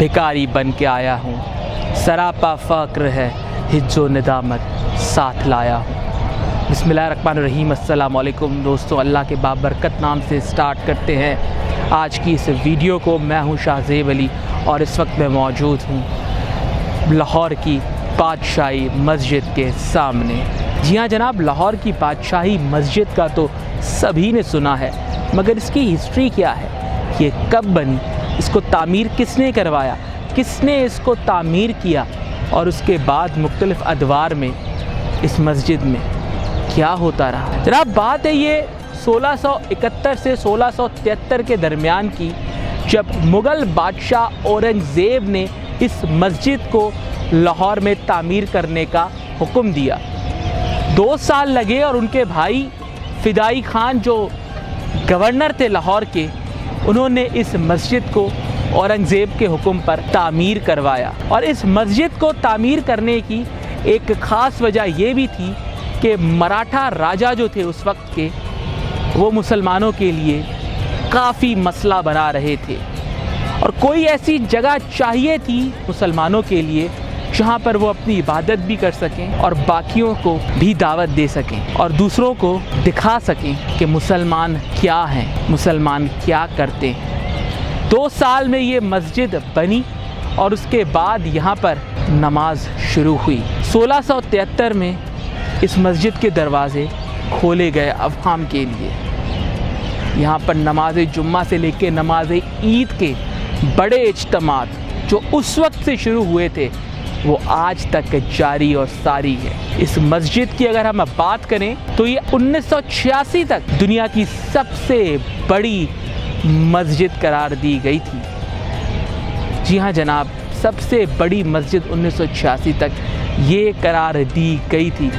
भिखारी बन के आया हूँ, सरापा फ़क्र है हिज्जो निदामत साथ लाया हूँ। बिस्मिल्लाहिर्रहमानिर्रहीम। अस्सलाम वालेकुम दोस्तों, अल्लाह के बाबरकत नाम से स्टार्ट करते हैं आज की इस वीडियो को। मैं हूँ शाहज़ेब अली और इस वक्त मैं मौजूद हूँ लाहौर की बादशाही मस्जिद के सामने। जी हाँ जनाब, लाहौर की बादशाही मस्जिद का तो सभी ने सुना है, मगर इसकी हिस्ट्री क्या है, ये कब बनी, इसको तामीर किसने करवाया, किसने इसको तामीर किया और उसके बाद मुख्तलिफ़ अदवार में इस मस्जिद में क्या होता रहा। जनाब बात है ये 1671 से 1673 के दरमियान की, जब मुग़ल बादशाह औरंगज़ेब ने इस मस्जिद को लाहौर में तामीर करने का हुक्म दिया। 2 साल लगे और उनके भाई फ़िदाई ख़ान जो गवर्नर थे लाहौर के, उन्होंने इस मस्जिद को औरंगज़ेब के हुक्म पर तामीर करवाया। और इस मस्जिद को तामीर करने की एक ख़ास वजह ये भी थी कि मराठा राजा जो थे उस वक्त के, वो मुसलमानों के लिए काफ़ी मसला बना रहे थे और कोई ऐसी जगह चाहिए थी मुसलमानों के लिए जहाँ पर वो अपनी इबादत भी कर सकें और बाकियों को भी दावत दे सकें और दूसरों को दिखा सकें कि मुसलमान क्या हैं, मुसलमान क्या करते हैं। 2 साल में ये मस्जिद बनी और उसके बाद यहाँ पर नमाज शुरू हुई। 1673 में इस मस्जिद के दरवाज़े खोले गए अवाम के लिए। यहाँ पर नमाज जुम्मा से लेकर नमाज ईद के बड़े इज्तिमात जो उस वक्त से शुरू हुए थे वो आज तक जारी और सारी है। इस मस्जिद की अगर हम बात करें तो ये 1986 तक दुनिया की सबसे बड़ी मस्जिद करार दी गई थी। जी हाँ जनाब, सबसे बड़ी मस्जिद 1986 तक ये करार दी गई थी।